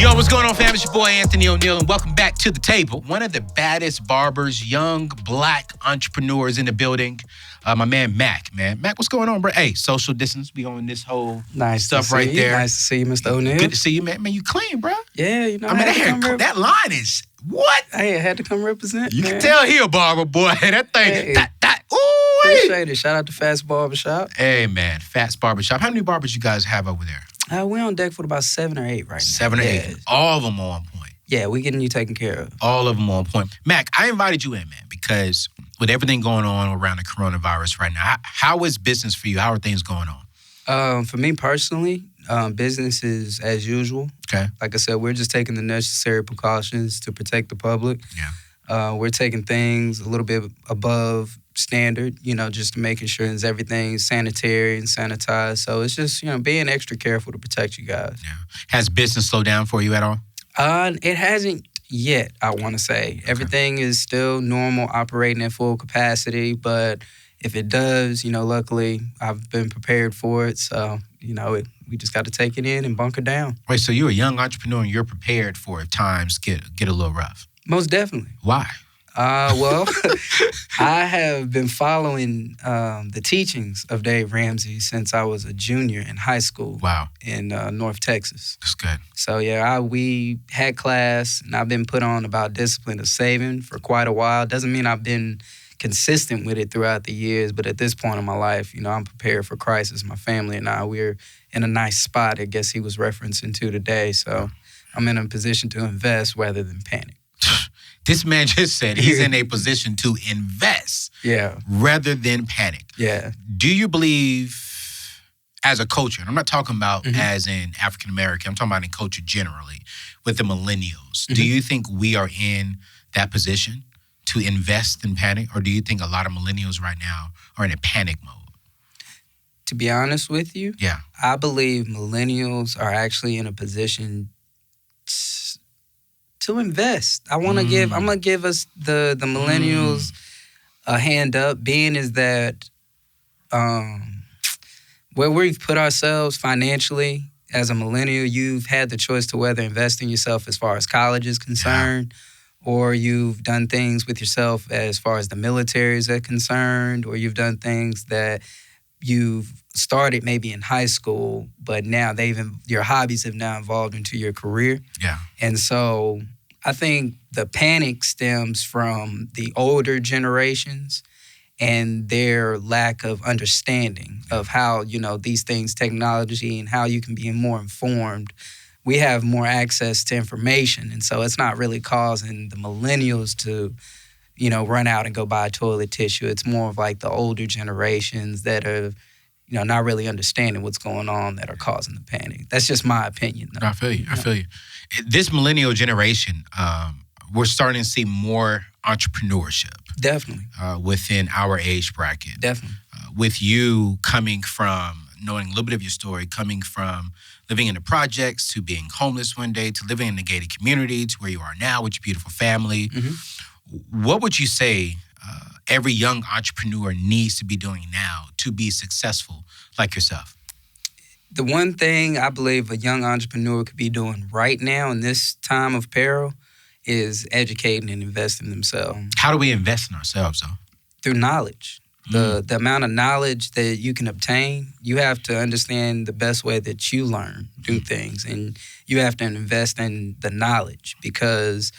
Yo, what's going on, fam? It's your boy, Anthony ONeal, and welcome back to the table. One of the baddest barbers, young black entrepreneurs in the building, my man, Mac, man. Mac, what's going on, bro? Hey, social distance, we on this whole stuff right there. Nice to see you, Mr. ONeal. Good to see you, man. Man, you clean, bro. Yeah, you know, I mean, that line is, what? Hey, I had to come represent, You man. can tell he a barber, boy. That thing, Hey. ooh. Appreciate it. Shout out to Fast Barbershop. Hey, man, Fats Barbershop. How many barbers you guys have over there? We're on deck for about 7 or 8 right now. 7 or 8. All of them on point. Yeah, we're getting you taken care of. All of them on point. Mac, I invited you in, man, because with everything going on around the coronavirus right now, how is business for you? How are things going on? For me personally, business is as usual. Okay. Like I said, we're just taking the necessary precautions to protect the public. Yeah. We're taking things a little bit above standard, you know, just making sure everything's sanitary and sanitized. So it's just, being extra careful to protect you guys. Yeah. Has business slowed down for you at all? It hasn't yet, I want to say. Okay. Everything is still normal, operating at full capacity, but if it does, luckily I've been prepared for it. So, we just got to take it in and bunker down. Wait, so you're a young entrepreneur and you're prepared for if times get a little rough? Most definitely. Why? Well, I have been following the teachings of Dave Ramsey since I was a junior in high school. Wow. In North Texas. That's good. So, yeah, we had class, and I've been put on about discipline of saving for quite a while. Doesn't mean I've been consistent with it throughout the years, but at this point in my life, I'm prepared for crisis. My family and I, we're in a nice spot, I guess he was referencing to today. So I'm in a position to invest rather than panic. This man just said he's in a position to invest rather than panic. Yeah. Do you believe, as a culture, and I'm not talking about as in African American, I'm talking about in culture generally, with the millennials, do you think we are in that position to invest in panic, or do you think a lot of millennials right now are in a panic mode? To be honest with you, I believe millennials are actually in a position to invest. I'm gonna give us the millennials a hand up, being is that where we've put ourselves financially as a millennial, you've had the choice to whether invest in yourself as far as college is concerned, or you've done things with yourself as far as the military is concerned, or you've done things that you've started maybe in high school, but now your hobbies have now evolved into your career. Yeah. And so I think the panic stems from the older generations and their lack of understanding of how, these things, technology, and how you can be more informed. We have more access to information, and so it's not really causing the millennials to, run out and go buy toilet tissue. It's more of like the older generations that are, not really understanding what's going on that are causing the panic. That's just my opinion, though. I feel you. I feel you. This millennial generation, we're starting to see more entrepreneurship. Definitely. Within our age bracket. Definitely. With you coming from, knowing a little bit of your story, coming from living in the projects to being homeless one day to living in the gated community to where you are now with your beautiful family. What would you say every young entrepreneur needs to be doing now to be successful like yourself? The one thing I believe a young entrepreneur could be doing right now in this time of peril is educating and investing in themselves. How do we invest in ourselves, though? Through knowledge. The amount of knowledge that you can obtain, you have to understand the best way that you learn, do things, and you have to invest in the knowledge because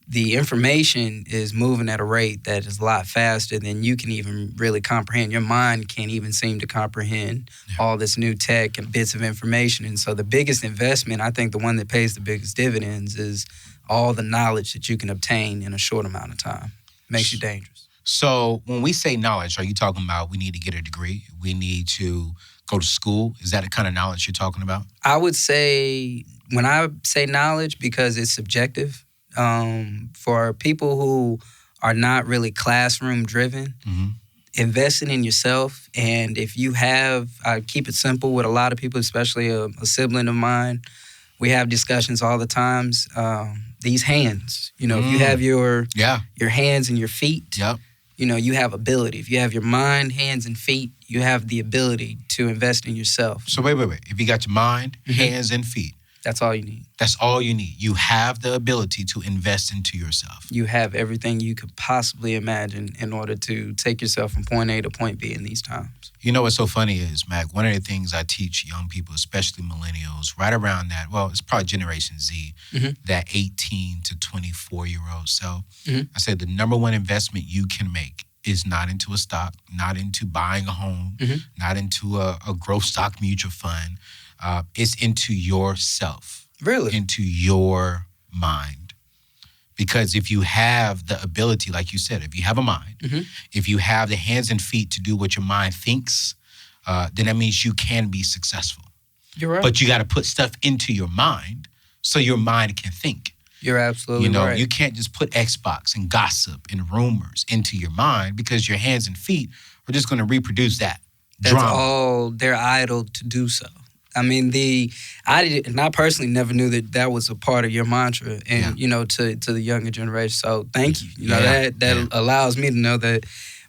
the information is moving at a rate that is a lot faster than you can even really comprehend. Your mind can't even seem to comprehend all this new tech and bits of information. And so the biggest investment, I think the one that pays the biggest dividends, is all the knowledge that you can obtain in a short amount of time. Makes you dangerous. So when we say knowledge, are you talking about we need to get a degree? We need to go to school? Is that the kind of knowledge you're talking about? I would say, when I say knowledge, because it's subjective, for people who are not really classroom driven, investing in yourself. And if you have, I keep it simple with a lot of people, especially a sibling of mine, we have discussions all the times. These hands, if you have your hands and your feet, you have ability. If you have your mind, hands, and feet, you have the ability to invest in yourself. So wait. If you got your mind, hands, and feet, That's all you need. That's all you need. You have the ability to invest into yourself. You have everything you could possibly imagine in order to take yourself from point A to point B in these times. You know what's so funny is, Mac, one of the things I teach young people, especially millennials, right around that, well, it's probably Generation Z, that 18 to 24-year-old self. I said the number one investment you can make is not into a stock, not into buying a home, not into a growth stock mutual fund. It's into yourself. Really? Into your mind. Because if you have the ability, like you said, if you have a mind, if you have the hands and feet to do what your mind thinks, then that means you can be successful. You're right. But you got to put stuff into your mind so your mind can think. You're absolutely right. You can't just put Xbox and gossip and rumors into your mind because your hands and feet are just going to reproduce that drama. That's all they're idle to do so. I mean, I personally never knew that was a part of your mantra, and to the younger generation. So thank you. That allows me to know that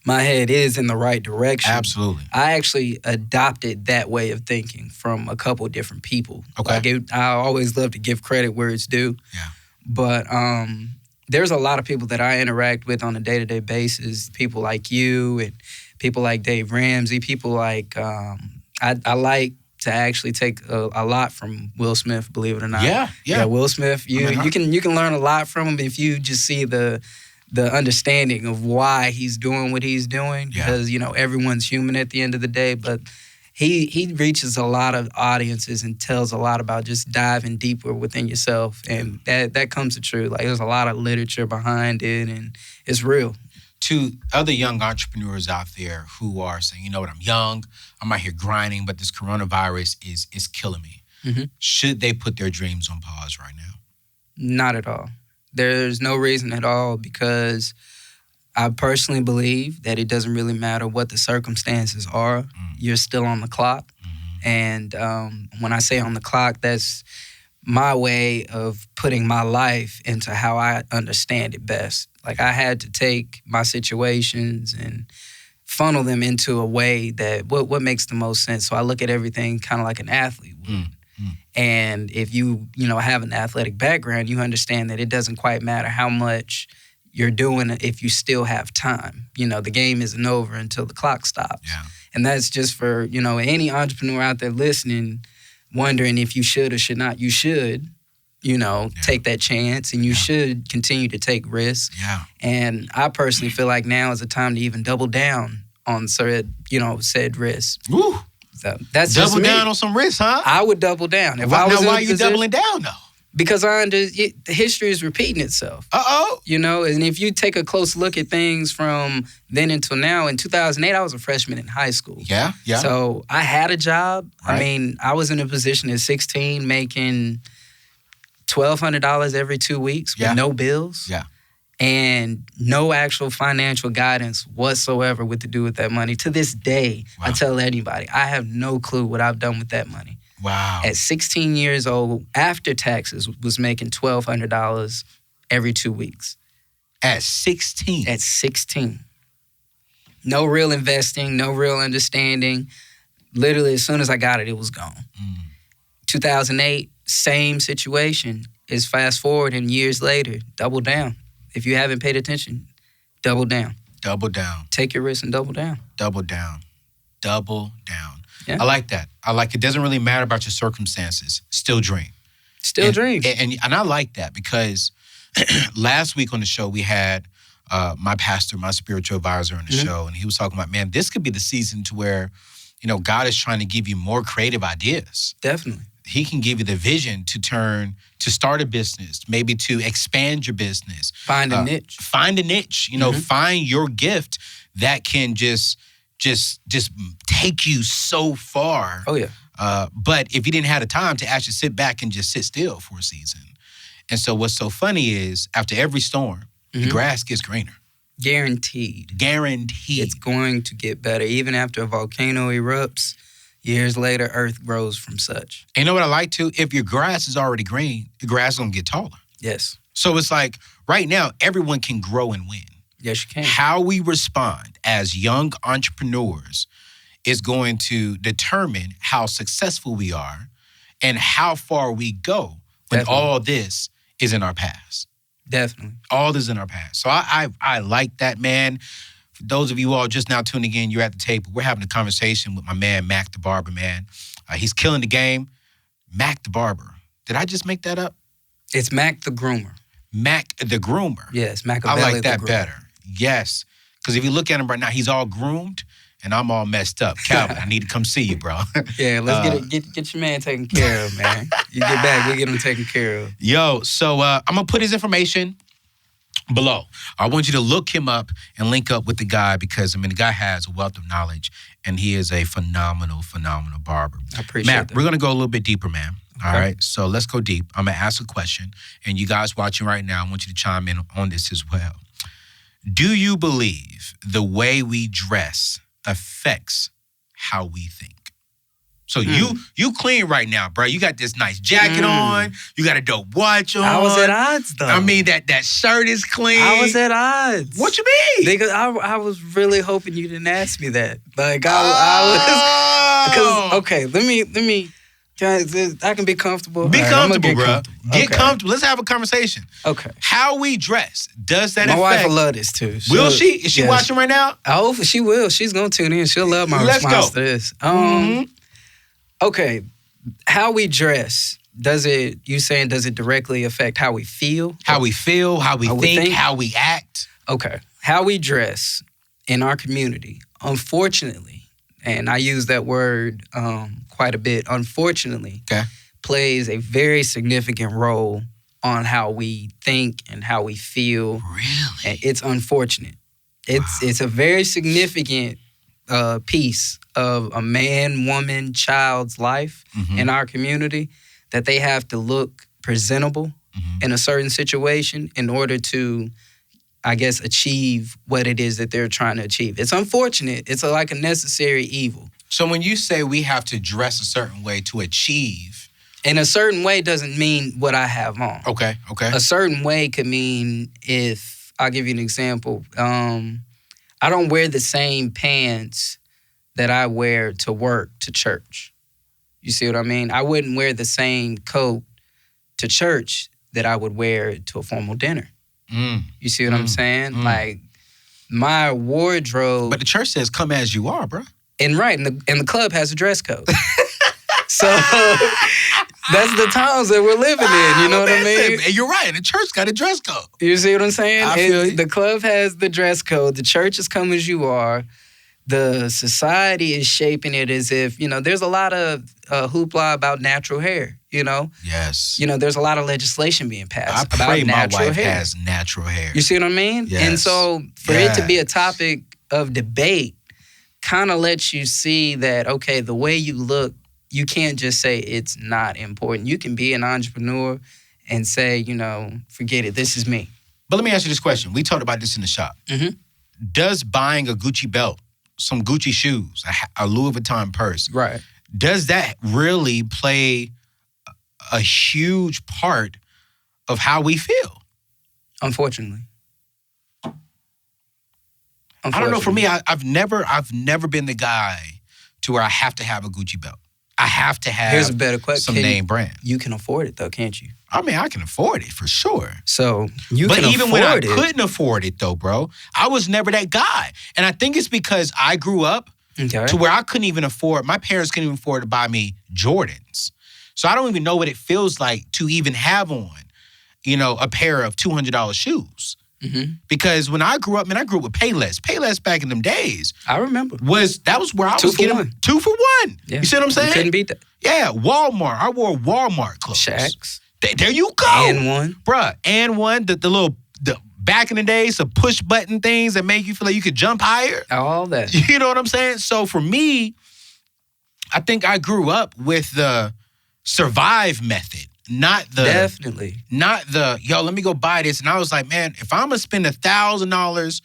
my head is in the right direction. Absolutely. I actually adopted that way of thinking from a couple of different people. Okay. I always love to give credit where it's due. Yeah. But there's a lot of people that I interact with on a day-to-day basis. People like you and people like Dave Ramsey. People like I like to actually take a lot from Will Smith, believe it or not. Yeah. Will Smith, you can learn a lot from him if you just see the understanding of why he's doing what he's doing. Yeah. Because everyone's human at the end of the day, but he reaches a lot of audiences and tells a lot about just diving deeper within yourself, and that comes to true. Like, there's a lot of literature behind it, and it's real. To other young entrepreneurs out there who are saying, you know what, I'm young, I'm out here grinding, but this coronavirus is killing me. Should they put their dreams on pause right now? Not at all. There's no reason at all, because I personally believe that it doesn't really matter what the circumstances are. You're still on the clock. And when I say on the clock, that's my way of putting my life into how I understand it best. Like, I had to take my situations and funnel them into a way that what makes the most sense. So I look at everything kind of like an athlete would. And if you have an athletic background, you understand that it doesn't quite matter how much you're doing if you still have time. The game isn't over until the clock stops. Yeah. And that's just for, any entrepreneur out there listening, wondering if you should or should not. You should, take that chance, and you should continue to take risks. Yeah. And I personally feel like now is the time to even double down on said risks. Woo. So that's double just me. down on some risks, huh? I would double down. If why, I was why are you doubling down, though? Because history is repeating itself. And if you take a close look at things from then until now, in 2008, I was a freshman in high school. Yeah. So I had a job. Right. I mean, I was in a position at 16 making $1,200 every 2 weeks with no bills. Yeah. And no actual financial guidance whatsoever what to do with that money. To this day, I tell anybody, I have no clue what I've done with that money. Wow. At 16 years old, after taxes, was making $1,200 every 2 weeks. At 16? At 16. No real investing, no real understanding. Literally, as soon as I got it, it was gone. 2008, same situation. Is fast forward, and years later, double down. If you haven't paid attention, double down. Double down. Take your risk and double down. Double down. Double down. Yeah. I like that. It doesn't really matter about your circumstances. Still dream. Still dream. And I like that, because last week on the show, we had my pastor, my spiritual advisor on the show, and he was talking about, man, this could be the season to where, God is trying to give you more creative ideas. Definitely. He can give you the vision to start a business, maybe to expand your business. Find a niche. Find a niche. Find your gift that can just take you so far. Oh, yeah. But if you didn't have the time to actually sit back and just sit still for a season. And so what's so funny is, after every storm, the grass gets greener. Guaranteed. Guaranteed. It's going to get better. Even after a volcano erupts, years later, earth grows from such. And you know what I like too? If your grass is already green, the grass is going to get taller. Yes. So it's like, right now, everyone can grow and win. Yes, you can. How we respond as young entrepreneurs is going to determine how successful we are and how far we go when all this is in our past. Definitely. All this is in our past. So I like that, man. For those of you all just now tuning in, you're at the table. We're having a conversation with my man, Mac the Barber, man. He's killing the game. Mac the Barber. Did I just make that up? It's Mac the Groomer. Mac the Groomer. Yes, Mac. I like that better. Yes. Because if you look at him right now, he's all groomed and I'm all messed up. Calvin, I need to come see you, bro. Yeah, let's get your man taken care of, man. You get back, we'll get him taken care of. Yo, so I'm going to put his information below. I want you to look him up and link up with the guy because, the guy has a wealth of knowledge and he is a phenomenal, phenomenal barber. I appreciate Matt, that. we're going to go a little bit deeper, man. Okay. All right, so let's go deep. I'm going to ask a question, and you guys watching right now, I want you to chime in on this as well. Do you believe the way we dress affects how we think? So you clean right now, bro. You got this nice jacket on. You got a dope watch on. I was at odds, though. I mean, that shirt is clean. I was at odds. What you mean? Because I was really hoping you didn't ask me that. Like, I was... Because, okay, let me... Guys, I can be comfortable. Be comfortable, bro. Get Okay. comfortable. Let's have a conversation. Okay. How we dress, does that My affect? wife will love this, too. Will she? Is she watching right now? I hope she will. She's going to tune in. She'll love my Let's response go. to this. Okay. How we dress, does it directly affect how we feel? How we feel, how we think, how we act. Okay. How we dress in our community, unfortunately, and I use that word quite a bit, unfortunately, plays a very significant role on how we think and how we feel. Really? And it's unfortunate. It's a very significant piece of a man, woman, child's life in our community that they have to look presentable in a certain situation in order to, I guess, achieve what it is that they're trying to achieve. It's unfortunate. It's like a necessary evil. So when you say we have to dress a certain way to achieve... In a certain way doesn't mean what I have on. Okay. A certain way could mean if, I'll give you an example. I don't wear the same pants that I wear to work to church. You see what I mean? I wouldn't wear the same coat to church that I would wear to a formal dinner. You see what I'm saying? Like, my wardrobe... But the church says come as you are, bro. And the club has a dress code. So that's the times that we're living in, you know what I mean? And you're right, the church got a dress code. You see what I'm saying? I feel you. The club has the dress code. The church is come as you are. The society is shaping it as if, there's a lot of hoopla about natural hair, Yes. There's a lot of legislation being passed I pray about my natural wife hair. has natural hair. You see what I mean? Yes. And so for it to be a topic of debate kind of lets you see that, okay, the way you look, you can't just say it's not important. You can be an entrepreneur and say, forget it, this is me. But let me ask you this question. We talked about this in the shop. Does buying a Gucci belt, some Gucci shoes, a Louis Vuitton purse, Right. does that really play a huge part of how we feel? Unfortunately. I don't know. For me, I've never been the guy to where I have to have a Gucci belt. I have to have Here's a better question. some name brand. You can afford it though, can't you? I mean, I can afford it for sure. So But even when I couldn't afford it though, bro, I was never that guy. And I think it's because I grew up to where I couldn't even afford, my parents couldn't even afford to buy me Jordans. So I don't even know what it feels like to even have on, a pair of $200 shoes. Because when I grew up, I grew up with Payless. Payless back in them days. I remember. That was where I was getting 2 for 1. Yeah. You see what I'm saying? You couldn't beat that. Yeah, Walmart. I wore Walmart clothes. Shaqs. There you go. And one. Bruh, and one, the little, back in the days, the push button things that make you feel like you could jump higher. All that. You know what I'm saying? So for me, I think I grew up with the survive method. Definitely. Not the, let me go buy this. And I was like, man, if I'm going to spend $1,000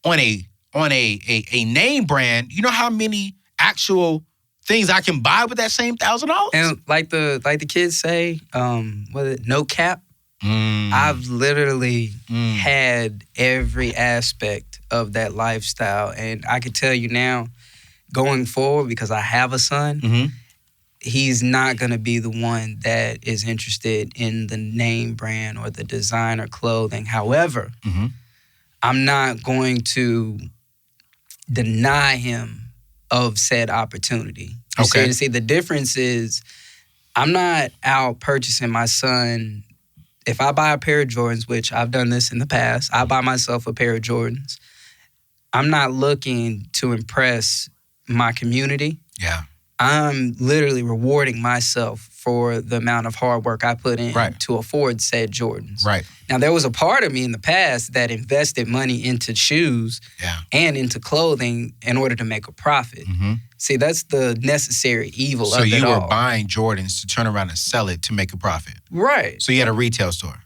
on a name brand, you know how many actual things I can buy with that same $1,000? And like the kids say, no cap. I've literally had every aspect of that lifestyle. And I can tell you now, going forward, because I have a son, he's not going to be the one that is interested in the name brand or the designer clothing. However, I'm not going to deny him of said opportunity. See, the difference is I'm not out purchasing my son. If I buy a pair of Jordans, which I've done this in the past, I buy myself a pair of Jordans. I'm not looking to impress my community. Yeah. I'm literally rewarding myself for the amount of hard work I put in to afford said Jordans. Right. Now, there was a part of me in the past that invested money into shoes and into clothing in order to make a profit. See, that's the necessary evil of it all. So you were buying Jordans to turn around and sell it to make a profit. Right. So you had a retail store.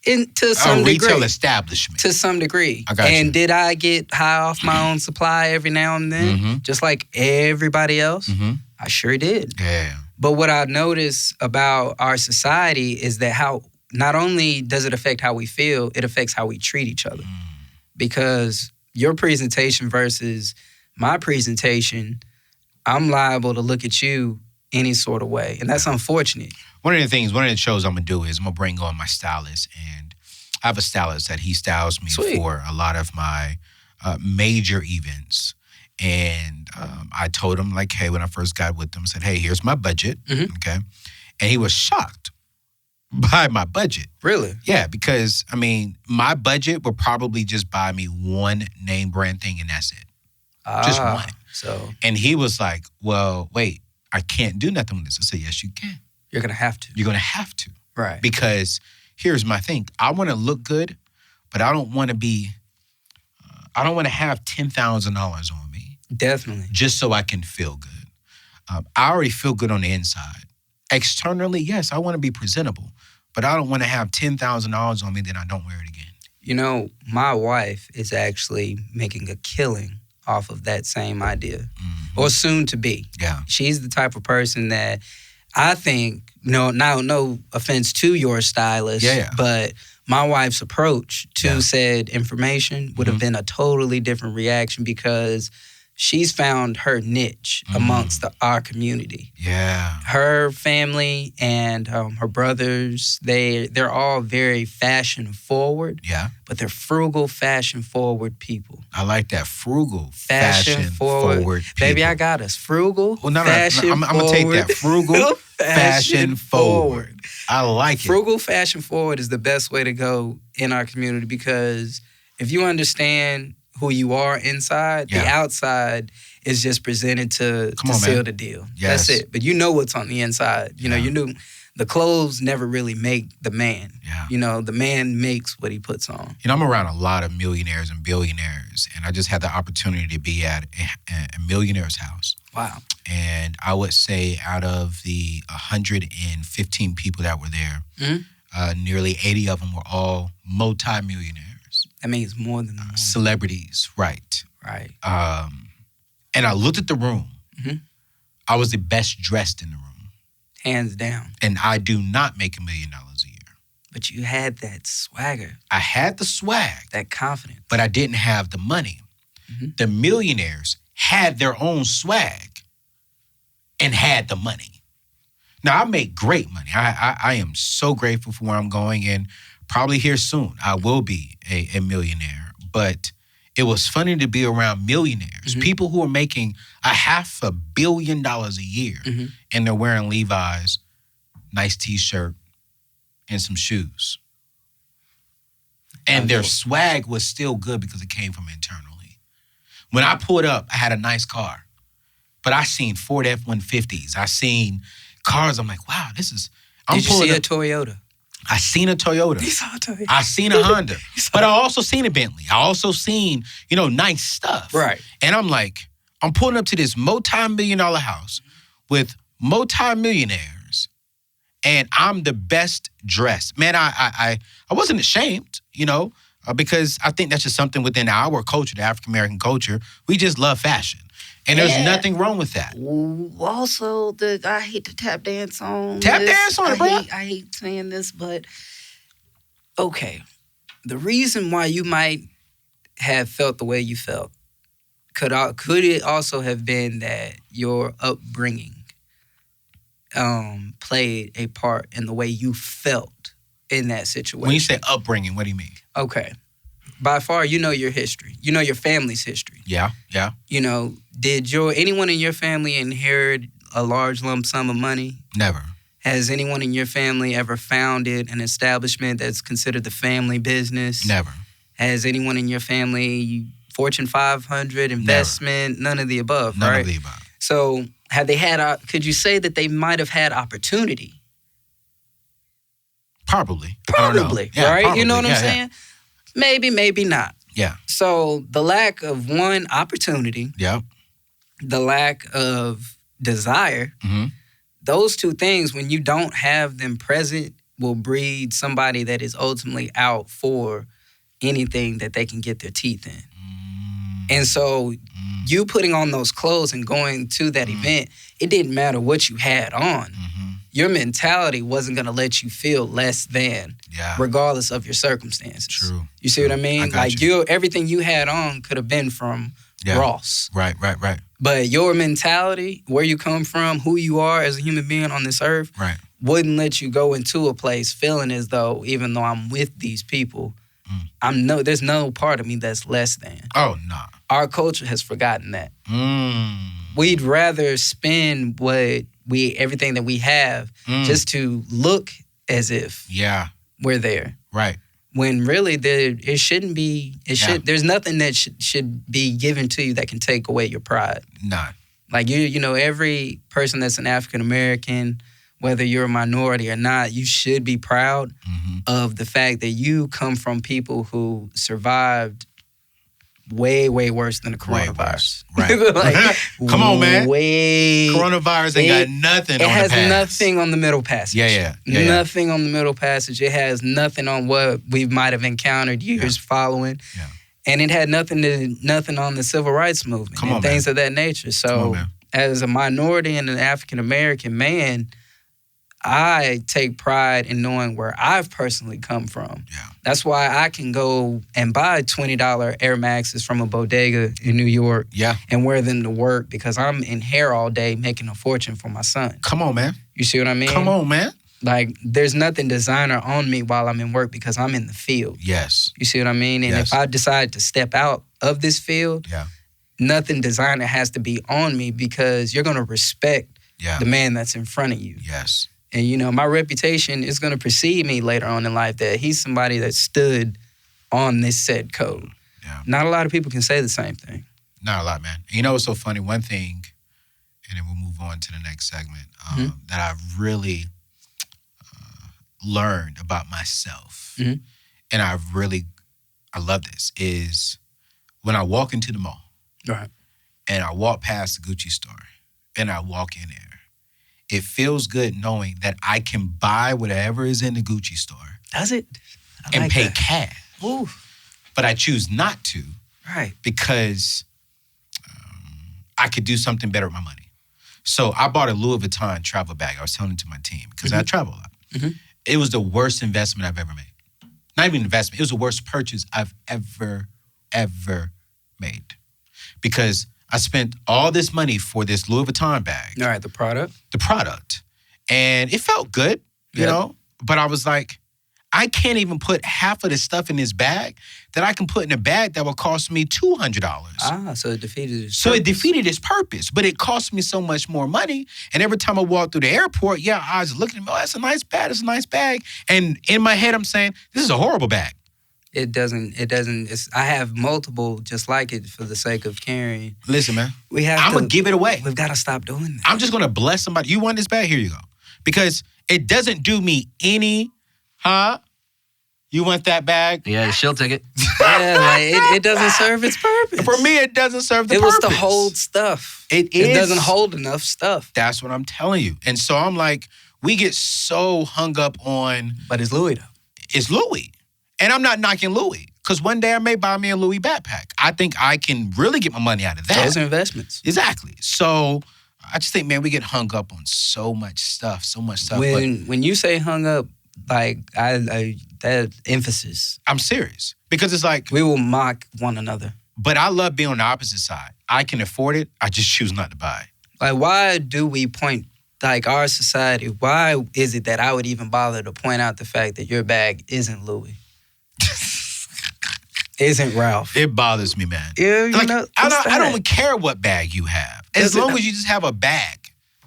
To some degree. Retail establishment. To some degree. I got you. And did I get high off my own supply every now and then? Just like everybody else? I sure did. Yeah. But what I notice about our society is that how not only does it affect how we feel, it affects how we treat each other. Because your presentation versus my presentation, I'm liable to look at you any sort of way. And that's unfortunate. One of the shows I'm going to do is I'm going to bring on my stylist. And I have a stylist that he styles me for a lot of my major events. And I told him, like, hey, when I first got with him, I said, hey, here's my budget. Okay. And he was shocked by my budget. Really? Yeah, because, I mean, my budget would probably just buy me one name brand thing and that's it. Just one. And he was like, well, wait, I can't do nothing with this. I said, yes, you can. You're going to have to. You're going to have to. Right. Because here's my thing. I want to look good, but I don't want to be, I don't want to have $10,000 on me. Definitely. Just so I can feel good. I already feel good on the inside. Externally, yes, I want to be presentable, but I don't want to have $10,000 on me that I don't wear it again. You know, my wife is actually making a killing off of that same idea, or soon to be. Yeah. She's the type of person that I think, no offense to your stylist, but my wife's approach to said information would have been a totally different reaction because she's found her niche amongst our community. Yeah. Her family and her brothers, they're all very fashion forward. Yeah. But they're frugal, fashion forward people. I like that. Frugal, fashion forward people. Baby, I got us. Frugal, fashion forward. I'm going to take that. Frugal, fashion forward. I like it. Frugal, fashion forward is the best way to go in our community because if you understand who you are inside, the outside is just presented to seal the deal. Yes. That's it. But you know what's on the inside. You know, the clothes never really make the man. Yeah. You know, the man makes what he puts on. You know, I'm around a lot of millionaires and billionaires, and I just had the opportunity to be at a millionaire's house. Wow. And I would say out of the 115 people that were there, nearly 80 of them were all multi-millionaires. That means more than one. Celebrities, right. Right. And I looked at the room. I was the best dressed in the room. Hands down. And I do not make $1 million a year. But you had that swagger. I had the swag. That confidence. But I didn't have the money. The millionaires had their own swag and had the money. Now, I make great money. I am so grateful for where I'm going, and probably here soon I will be a millionaire. But it was funny to be around millionaires, people who are making $500 million a year, and they're wearing Levi's, nice T-shirt, and some shoes. And their swag was still good because it came from internally. When I pulled up, I had a nice car, but I seen Ford F-150s. I seen cars. I'm like, wow, this is. Did you see a Toyota? I seen a Toyota. You saw a Toyota. I seen a Honda. But I also seen a Bentley. I also seen, nice stuff. Right. And I'm like, I'm pulling up to this multi-million-dollar house with multi-millionaires, and I'm the best dressed. Man, I wasn't ashamed, because I think that's just something within our culture, the African-American culture. We just love fashion. And there's nothing wrong with that. Also, I hate to tap dance on it, bro. I hate saying this, but okay. The reason why you might have felt the way you felt, could it also have been that your upbringing played a part in the way you felt in that situation? When you say upbringing, what do you mean? Okay. By far, you know your history. You know your family's history. Yeah. You know, did anyone in your family inherit a large lump sum of money? Never. Has anyone in your family ever founded an establishment that's considered the family business? Never. Has anyone in your family Fortune 500 investment? Never. None of the above, None right? of the above. So have they had, could you say that they might have had opportunity? Probably. Probably, yeah, right? Probably. You know what I'm Yeah. saying? Maybe, maybe not. Yeah. So the lack of one, opportunity, Yeah. the lack of desire, Mm-hmm. those two things, when you don't have them present, will breed somebody that is ultimately out for anything that they can get their teeth in. And so you putting on those clothes and going to that event, it didn't matter what you had on. Your mentality wasn't going to let you feel less than, regardless of your circumstances. True. You see what I mean? I got you. Everything you had on could have been from Ross. Right. But your mentality, where you come from, who you are as a human being on this earth, wouldn't let you go into a place feeling as though, even though I'm with these people, there's no part of me that's less than. Oh, no. Our culture has forgotten that. We'd rather spend everything that we have just to look as if we're there. Right. When really it shouldn't be. There's nothing that should be given to you that can take away your pride. No. Like you know, every person that's an African American, whether you're a minority or not, you should be proud of the fact that you come from people who survived way, way worse than the coronavirus. Right. Like, come on, man. Coronavirus ain't got nothing on the pass. It has nothing on the middle passage. Yeah. Nothing on the middle passage. It has nothing on what we might have encountered years following. Yeah. And it had nothing on the civil rights movement and things of that nature. So as a minority and an African American man, I take pride in knowing where I've personally come from. Yeah. That's why I can go and buy $20 Air Maxes from a bodega in New York and wear them to work because I'm in hair all day making a fortune for my son. Come on, man. You see what I mean? Come on, man. Like, there's nothing designer on me while I'm in work because I'm in the field. Yes. You see what I mean? And if I decide to step out of this field, nothing designer has to be on me because you're going to respect the man that's in front of you. Yes. And, you know, my reputation is going to precede me later on in life that he's somebody that stood on this said code. Yeah. Not a lot of people can say the same thing. Not a lot, man. And you know what's so funny? One thing, and then we'll move on to the next segment, that I've really learned about myself, and I love this, is when I walk into the mall, and I walk past the Gucci store, and I walk in there, it feels good knowing that I can buy whatever is in the Gucci store. Does it? And pay cash. Ooh. But I choose not to. Right. Because I could do something better with my money. So I bought a Louis Vuitton travel bag. I was telling it to my team because I travel a lot. It was the worst investment I've ever made. Not even investment. It was the worst purchase I've ever made. Because I spent all this money for this Louis Vuitton bag. All right, the product. And it felt good, you know? But I was like, I can't even put half of the stuff in this bag that I can put in a bag that will cost me $200. So it defeated its purpose. So it defeated its purpose, but it cost me so much more money. And every time I walk through the airport, I was looking at me, that's a nice bag, it's a nice bag. And in my head, I'm saying, this is a horrible bag. It doesn't, I have multiple just like it for the sake of carrying. Listen, man, I'm going to give it away. We've got to stop doing that. I'm just going to bless somebody. You want this bag? Here you go. Because it doesn't do me any, You want that bag? Yeah, she'll take it. It doesn't serve its purpose. For me, it doesn't serve the purpose. It was to hold stuff. It doesn't hold enough stuff. That's what I'm telling you. And so I'm like, we get so hung up on... But it's Louis, though. It's Louis. And I'm not knocking Louis. Because one day I may buy me a Louis backpack. I think I can really get my money out of that. Those are investments. Exactly. So I just think, man, we get hung up on so much stuff. When you say hung up, like, I that emphasis. I'm serious. Because it's like... We will mock one another. But I love being on the opposite side. I can afford it. I just choose not to buy it. Like, why do we point like our society, why is it that I would even bother to point out the fact that your bag isn't Louis? Isn't Ralph? It bothers me, man. Yeah, like, I don't even care what bag you have. As long as you just have a bag.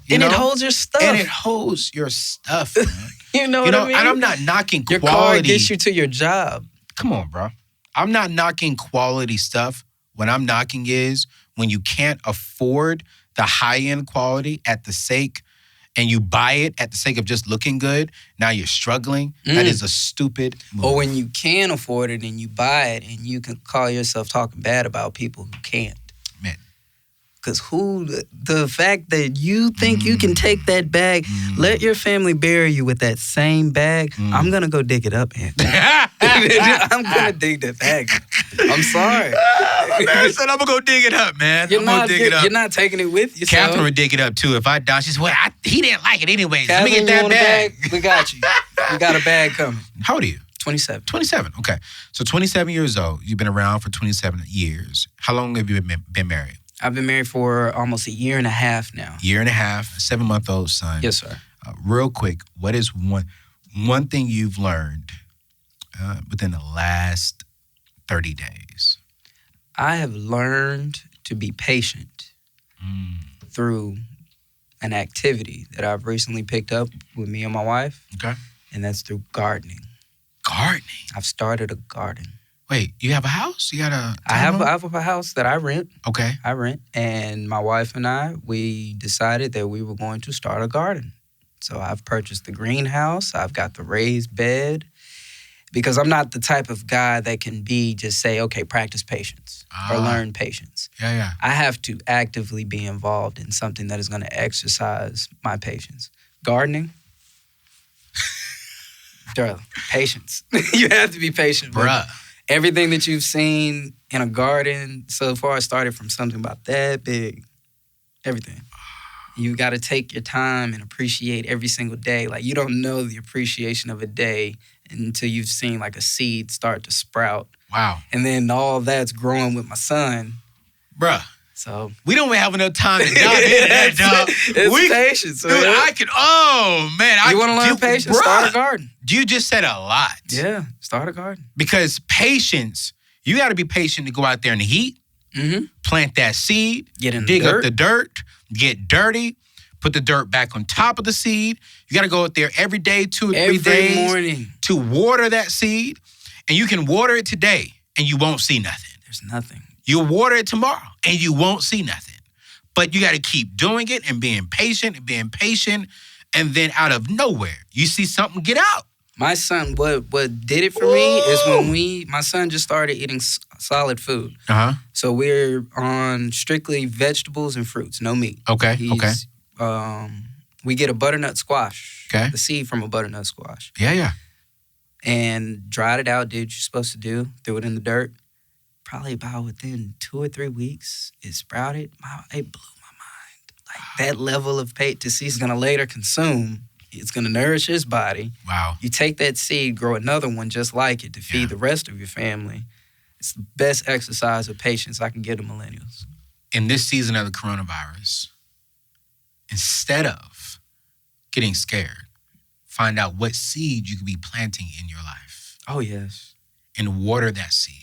And it holds your stuff. And it holds your stuff, man. You know what I mean? And I'm not knocking quality. Your car gets you to your job. Come on, bro. I'm not knocking quality stuff. What I'm knocking is when you can't afford the high-end quality at the sake, and you buy it at the sake of just looking good, now you're struggling. That is a stupid move. Or when you can afford it and you buy it and you can call yourself talking bad about people who can't. Man. Because the fact that you think you can take that bag, let your family bury you with that same bag, I'm going to go dig it up, Anthony. I'm going to dig that bag. I'm sorry. I said, I'm going to go dig it up, man. I'm going to dig it up. You're not taking it with you. Catherine would dig it up, too. If I die, she said, well, he didn't like it anyways. Catherine, let me get that bag. We got you. We got a bag coming. How old are you? 27. 27, okay. So 27 years old. You've been around for 27 years. How long have you been married? I've been married for almost a year and a half now. Year and a half, 7-month-old son. Yes, sir. Real quick, what is one thing you've learned within the last 30 days? I have learned to be patient through an activity that I've recently picked up with me and my wife. Okay. And that's through gardening. Gardening? I've started a garden. Wait, you have a house? You got a I have a house that I rent. Okay. I rent. And my wife and I, we decided that we were going to start a garden. So I've purchased the greenhouse. I've got the raised bed. Because I'm not the type of guy that can just say, okay, practice patience or learn patience. Yeah. I have to actively be involved in something that is going to exercise my patience. Gardening. Patience. You have to be patient. Bruh. Everything that you've seen in a garden so far started from something about that big. Everything. You got to take your time and appreciate every single day. Like, you don't know the appreciation of a day until you've seen, like, a seed start to sprout. Wow. And then all that's growing with my son. Bruh. So we don't even have enough time to dive into that, dog. It's patience. Dude, You want to learn patience? Bruh, start a garden. You just said a lot. Yeah, start a garden. Because patience, you got to be patient to go out there in the heat, plant that seed, dig up the dirt, get dirty, put the dirt back on top of the seed. You got to go out there every day, 2 or 3 days. Every morning. To water that seed. And you can water it today and you won't see nothing. There's nothing. You'll water it tomorrow and you won't see nothing. But you got to keep doing it and being patient. And then out of nowhere, you see something get out. My son, what did it for me is when my son just started eating solid food. So we're on strictly vegetables and fruits, no meat. Okay. We get a butternut squash. Okay. The seed from a butternut squash. Yeah. And dried it out, did what you're supposed to do, threw it in the dirt. Probably about within 2 or 3 weeks, it sprouted. It blew my mind. Like, that level of to see he's going to later consume. It's going to nourish his body. Wow. You take that seed, grow another one just like it to feed the rest of your family. It's the best exercise of patience I can give to millennials. In this season of the coronavirus, instead of getting scared, find out what seed you could be planting in your life. Oh, yes. And water that seed.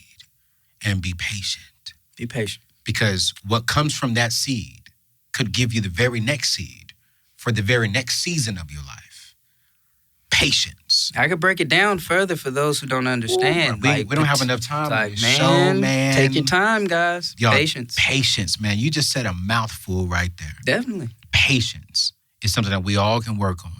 And be patient. Be patient. Because what comes from that seed could give you the very next seed for the very next season of your life. Patience. I could break it down further for those who don't understand. We don't have enough time. Man, take your time, guys. Yo, patience. Patience, man. You just said a mouthful right there. Definitely. Patience is something that we all can work on.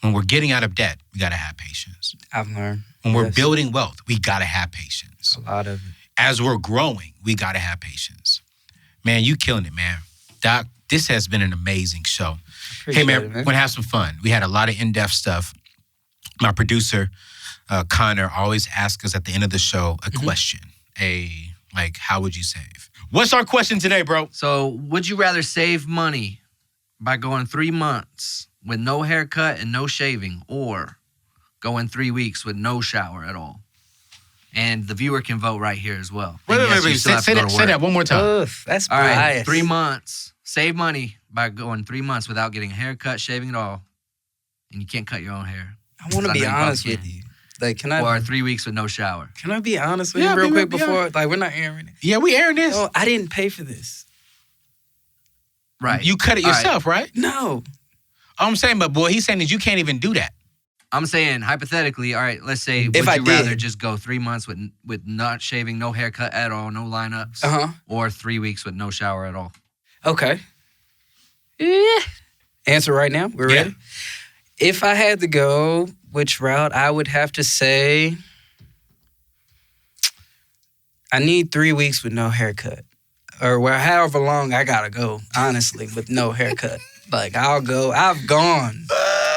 When we're getting out of debt, we got to have patience. I've learned. When we're building wealth, we got to have patience. A lot of it. As we're growing, we got to have patience. Man, you killing it, man. Doc, this has been an amazing show. Hey, man, we're going to have some fun. We had a lot of in-depth stuff. My producer, Connor, always asks us at the end of the show a question. How would you save? What's our question today, bro? So, would you rather save money by going 3 months with no haircut and no shaving, or going 3 weeks with no shower at all? And the viewer can vote right here as well. Wait. Say that one more time. That's all right, biased. 3 months Save money by going 3 months without getting a haircut, shaving at all, and you can't cut your own hair. I want to be honest with you. Like, can I? Or 3 weeks with no shower. Can I be honest with you real quick before? Like, we're not airing it. Yeah, we airing this. Oh, I didn't pay for this. Right. You cut it yourself, right? No. I'm saying, but boy, he's saying that you can't even do that. I'm saying, hypothetically, all right, let's say, would you rather just go 3 months with not shaving, no haircut at all, no lineups, or 3 weeks with no shower at all? Okay. Yeah. Answer right now. We're ready. If I had to go which route, I would have to say I need 3 weeks with no haircut. Or however long I gotta go, honestly, with no haircut. Like, I've gone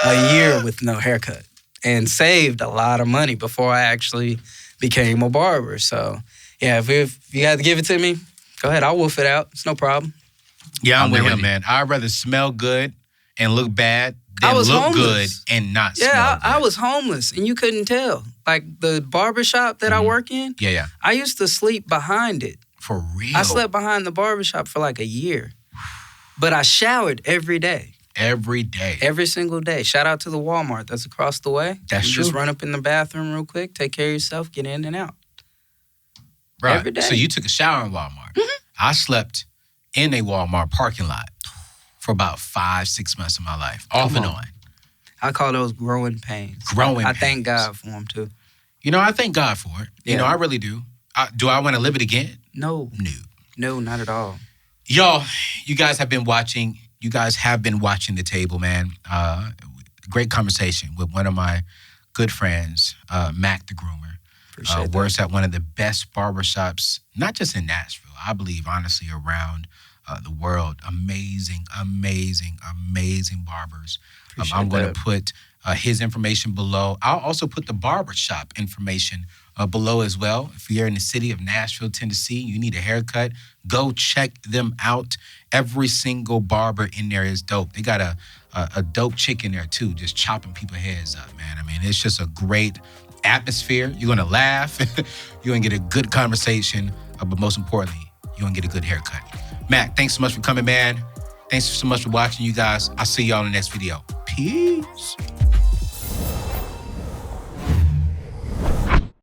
a year with no haircut and saved a lot of money before I actually became a barber. So, yeah, if you had to give it to me, go ahead. I'll wolf it out. It's no problem. Yeah, I'm with him, man. I'd rather smell good and look bad than look homeless. good and not smell good. I was homeless, and you couldn't tell. Like, the barbershop that I work in, I used to sleep behind it. For real? I slept behind the barbershop for like a year. But I showered every day. Every day? Every single day. Shout out to the Walmart that's across the way. That's true. Just run up in the bathroom real quick, take care of yourself, get in and out. Right. Every day. So you took a shower in Walmart. I slept in a Walmart parking lot for about 5-6 months of my life, off and on. I call those growing pains. I thank God for them, too. You know, I thank God for it. You know, I really do. Do I want to live it again? No. No, not at all. Y'all, you guys have been watching The Table, man. Great conversation with one of my good friends, Mac the Groomer. Works at one of the best barbershops, not just in Nashville, I believe, honestly, around the world. Amazing, amazing, amazing barbers. I'm going to put his information below. I'll also put the barbershop information below as well. If you're in the city of Nashville, Tennessee, you need a haircut, go check them out. Every single barber in there is dope. They got a dope chick in there too, just chopping people's heads up, man. I mean, it's just a great atmosphere. You're going to laugh. You're going to get a good conversation. But most importantly, you're going to get a good haircut. Mac, thanks so much for coming, man. Thanks so much for watching, you guys. I'll see y'all in the next video. Peace.